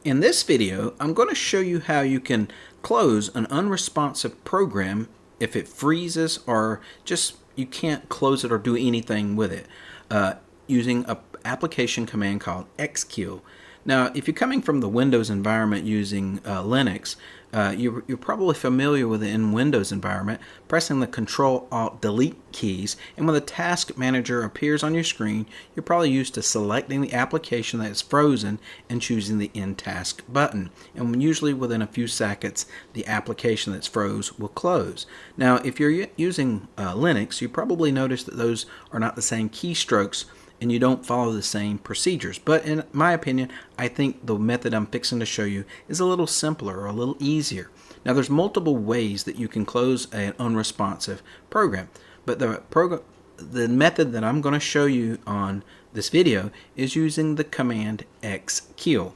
In this video, I'm going to show you how you can close an unresponsive program if it freezes or just you can't close it or do anything with it using an application command called XKill. Now, if you're coming from the Windows environment using Linux, you're probably familiar with it in Windows environment, pressing the Control-Alt-Delete keys, and when the task manager appears on your screen, you're probably used to selecting the application that is frozen and choosing the End Task button. And usually within a few seconds, the application that's froze will close. Now, if you're using Linux, you probably notice that those are not the same keystrokes and you don't follow the same procedures. But in my opinion, I think the method I'm fixing to show you is a little simpler or a little easier. Now, there's multiple ways that you can close an unresponsive program, but the method that I'm going to show you on this video is using the command XKill.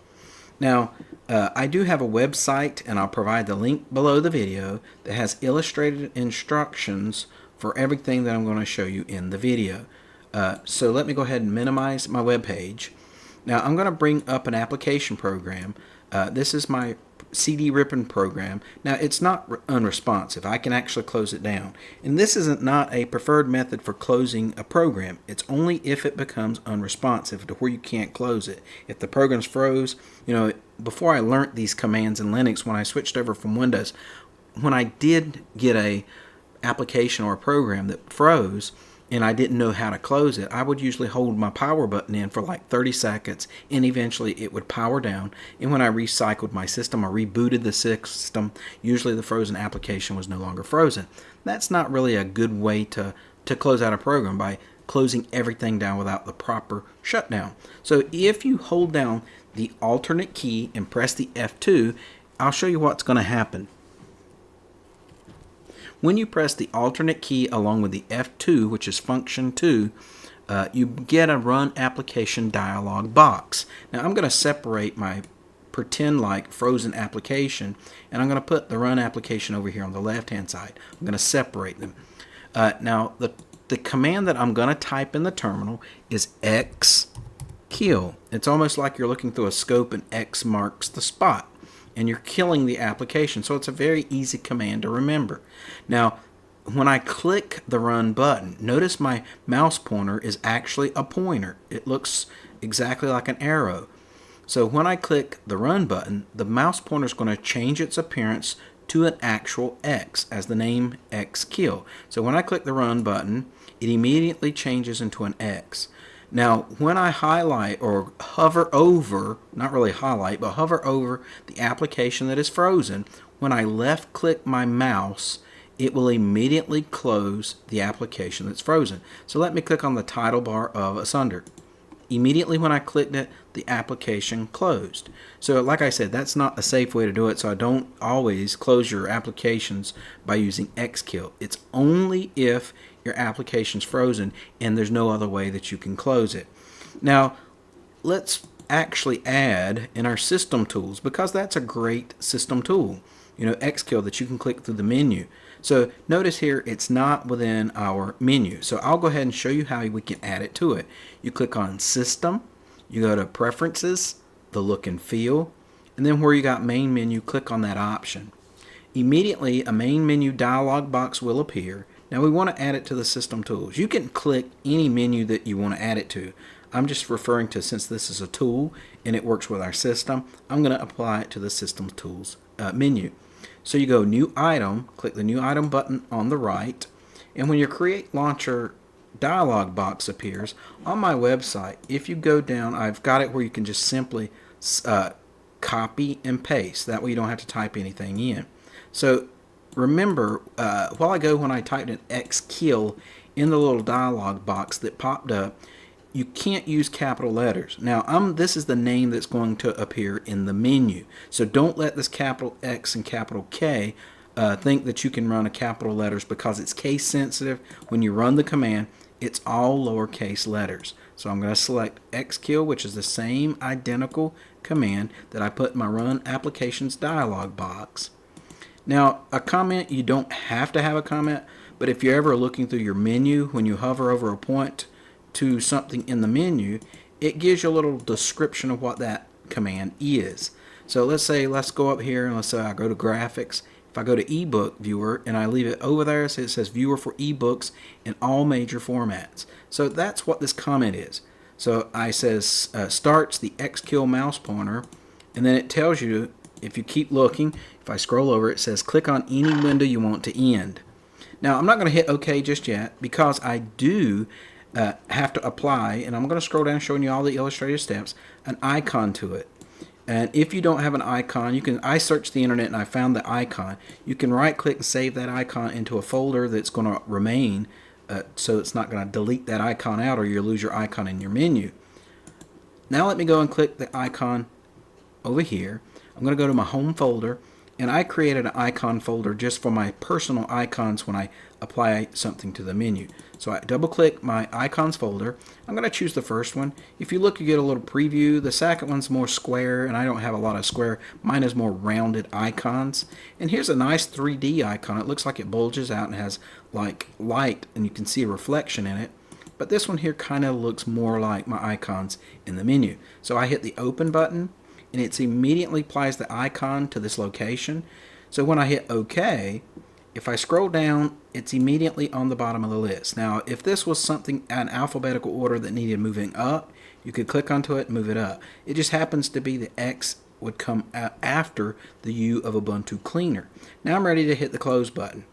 Now, I do have a website, and I'll provide the link below the video that has illustrated instructions for everything that I'm going to show you in the video. So let me go ahead and minimize my web page. Now I'm going to bring up an application program. This is my CD ripping program. Now it's not unresponsive. I can actually close it down. And this isn't not a preferred method for closing a program. It's only if it becomes unresponsive to where you can't close it. If the program's froze, you know, before I learned these commands in Linux, when I switched over from Windows, when I did get a application or a program that froze, and I didn't know how to close it, I would usually hold my power button in for like 30 seconds and eventually it would power down. And when I recycled my system or rebooted the system, usually the frozen application was no longer frozen. That's not really a good way to close out a program, by closing everything down without the proper shutdown. So if you hold down the alternate key and press the F2, I'll show you what's going to happen. When you press the alternate key along with the F2, which is function 2, you get a run application dialog box. Now I'm going to separate my pretend like frozen application, and I'm going to put the run application over here on the left hand side. I'm going to separate them. Now the command that I'm going to type in the terminal is XKill. It's almost like you're looking through a scope and X marks the spot, and you're killing the application. So it's a very easy command to remember. Now, when I click the run button, notice my mouse pointer is actually a pointer. It looks exactly like an arrow. So when I click the run button, the mouse pointer is going to change its appearance to an actual X, as the name XKill. So when I click the run button, it immediately changes into an X. Now, when I highlight or hover over, not really highlight, but hover over the application that is frozen, when I left click my mouse, it will immediately close the application that's frozen. So let me click on the title bar of Asunder. Immediately when I clicked it, the application closed. So like I said, that's not a safe way to do it, so I don't always close your applications by using XKill. It's only if your application's frozen and there's no other way that you can close it. Now, let's actually add in our system tools, because that's a great system tool, you know, XKill, that you can click through the menu. So notice here it's not within our menu. So I'll go ahead and show you how we can add it to it. You click on System, you go to Preferences, the Look and Feel, and then where you got Main Menu, click on that option. Immediately a Main Menu dialog box will appear. Now we want to add it to the system tools. You can click any menu that you want to add it to. I'm just referring to, since this is a tool and it works with our system, I'm going to apply it to the system tools menu. So you go New Item, click the New Item button on the right, and when your Create Launcher dialog box appears on my website, if you go down, I've got it where you can just simply copy and paste. That way you don't have to type anything in. So remember, a while ago when I typed in XKill in the little dialog box that popped up, you can't use capital letters. Now, this is the name that's going to appear in the menu. So don't let this capital X and capital K think that you can run a capital letters, because it's case sensitive. When you run the command, it's all lowercase letters. So I'm going to select XKill, which is the same identical command that I put in my Run Applications dialog box. Now, a comment, you don't have to have a comment, but if you're ever looking through your menu, when you hover over a point to something in the menu, it gives you a little description of what that command is. So let's go up here and let's say I go to graphics. If I go to ebook viewer and I leave it over there, so it says viewer for ebooks in all major formats. So that's what this comment is. So I says starts the XKill mouse pointer, and then it tells you, if you keep looking, if I scroll over, it says click on any window you want to end. Now I'm not going to hit OK just yet because I do have to apply, and I'm going to scroll down showing you all the illustrative steps, an icon to it. And if you don't have an icon, I searched the internet and I found the icon. You can right click and save that icon into a folder that's going to remain, so it's not going to delete that icon out or you'll lose your icon in your menu. Now let me go and click the icon over here. I'm going to go to my home folder, and I created an icon folder just for my personal icons when I apply something to the menu. So I double click my icons folder. I'm going to choose the first one. If you look, you get a little preview. The second one's more square, and I don't have a lot of square. Mine is more rounded icons. And here's a nice 3D icon. It looks like it bulges out and has like light, and you can see a reflection in it. But this one here kind of looks more like my icons in the menu. So I hit the open button, and it immediately applies the icon to this location. So when I hit OK, if I scroll down, it's immediately on the bottom of the list. Now, if this was something in alphabetical order that needed moving up, you could click onto it and move it up. It just happens to be the X would come after the U of Ubuntu Cleaner. Now I'm ready to hit the close button.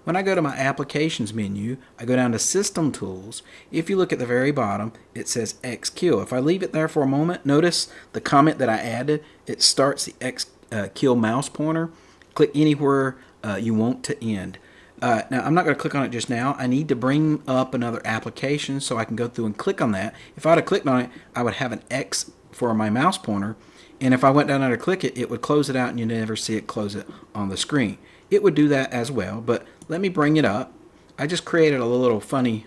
When I go to my applications menu, I go down to System Tools. If you look at the very bottom, it says XKill. If I leave it there for a moment, notice the comment that I added. It starts the XKill mouse pointer. Click anywhere you want to end. Now, I'm not going to click on it just now. I need to bring up another application so I can go through and click on that. If I had clicked on it, I would have an X for my mouse pointer. And if I went down there to click it, it would close it out and you never see it close it on the screen. It would do that as well, but let me bring it up. I just created a little funny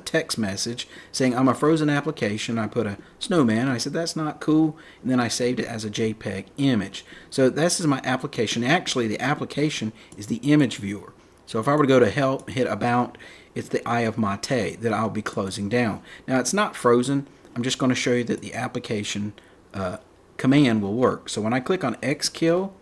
text message saying I'm a frozen application. I put a snowman. I said that's not cool, and then I saved it as a JPEG image. So this is my application. Actually, the application is the image viewer. So if I were to go to help, hit about, it's the eye of MATE that I'll be closing down. Now it's not frozen. I'm just going to show you that the application command will work. So when I click on XKill,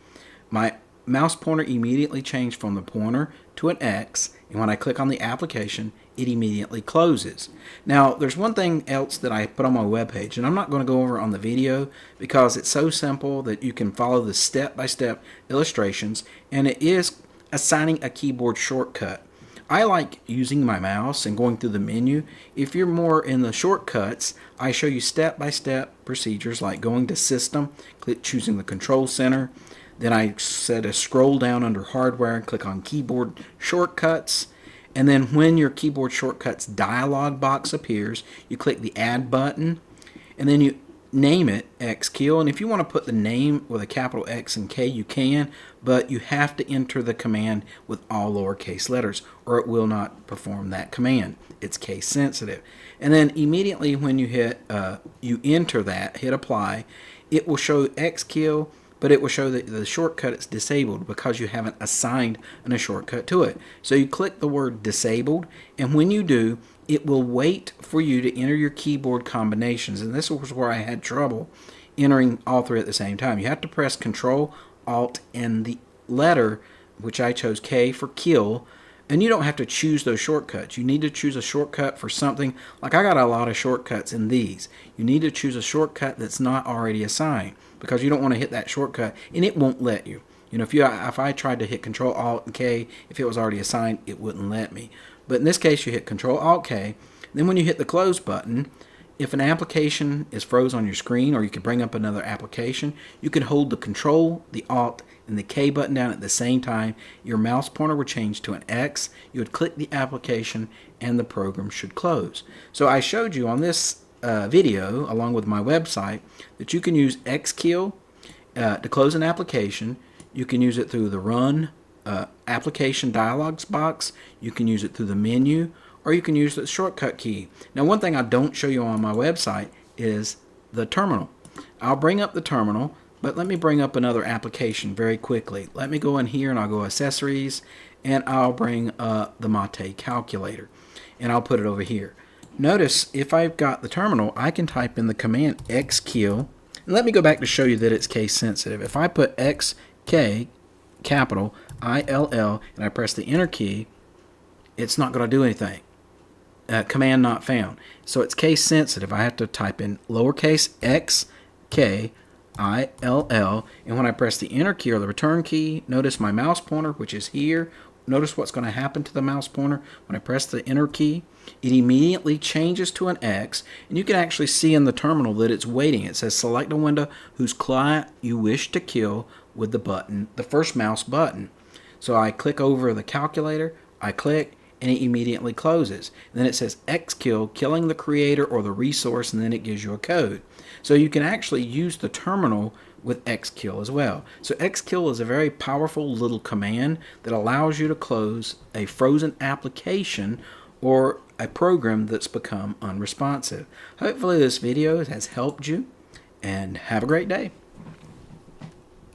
my mouse pointer immediately changed from the pointer to an X, and when I click on the application, it immediately closes. Now, there's one thing else that I put on my webpage, and I'm not going to go over on the video because it's so simple that you can follow the step-by-step illustrations, and it is assigning a keyboard shortcut. I like using my mouse and going through the menu. If you're more in the shortcuts, I show you step-by-step procedures like going to System, choosing the Control Center. Then I set a scroll down under Hardware and click on Keyboard Shortcuts. And then when your Keyboard Shortcuts dialog box appears, you click the Add button, and then you name it XKill. And if you want to put the name with a capital X and K, you can, but you have to enter the command with all lowercase letters or it will not perform that command. It's case sensitive. And then immediately when you hit, you enter that, hit apply, it will show XKill, but it will show that the shortcut is disabled because you haven't assigned a shortcut to it. So you click the word disabled, and when you do, it will wait for you to enter your keyboard combinations. And this was where I had trouble entering all three at the same time. You have to press Control, Alt, and the letter, which I chose K for kill. And you don't have to choose those shortcuts. You need to choose a shortcut for something. Like I got a lot of shortcuts in these. You need to choose a shortcut that's not already assigned because you don't want to hit that shortcut and it won't let you. You know, if I tried to hit Control Alt and K, if it was already assigned, it wouldn't let me. But in this case, you hit Control Alt K. Then when you hit the close button, if an application is froze on your screen, or you can bring up another application, you can hold the Control, the Alt, and the K button down at the same time. Your mouse pointer would change to an X. You would click the application, and the program should close. So I showed you on this video, along with my website, that you can use XKill to close an application. You can use it through the Run application dialogs box. You can use it through the menu, or you can use the shortcut key. Now, one thing I don't show you on my website is the terminal. I'll bring up the terminal, but let me bring up another application very quickly. Let me go in here and I'll go Accessories, and I'll bring the MATE calculator, and I'll put it over here. Notice if I've got the terminal, I can type in the command XKill And let me go back to show you that it's case sensitive. If I put XK, capital ILL, and I press the enter key, it's not going to do anything. Command not found. So it's case sensitive. I have to type in lowercase x, k, ILL, and when I press the enter key or the return key, notice my mouse pointer, which is here. Notice what's going to happen to the mouse pointer when I press the enter key. It immediately changes to an X, and you can actually see in the terminal that it's waiting. It says select a window whose client you wish to kill with the button, the first mouse button. So I click over the calculator, I click, and it immediately closes. And then it says XKill, killing the creator or the resource, and then it gives you a code. So you can actually use the terminal with XKill as well. So XKill is a very powerful little command that allows you to close a frozen application or a program that's become unresponsive. Hopefully this video has helped you, and have a great day.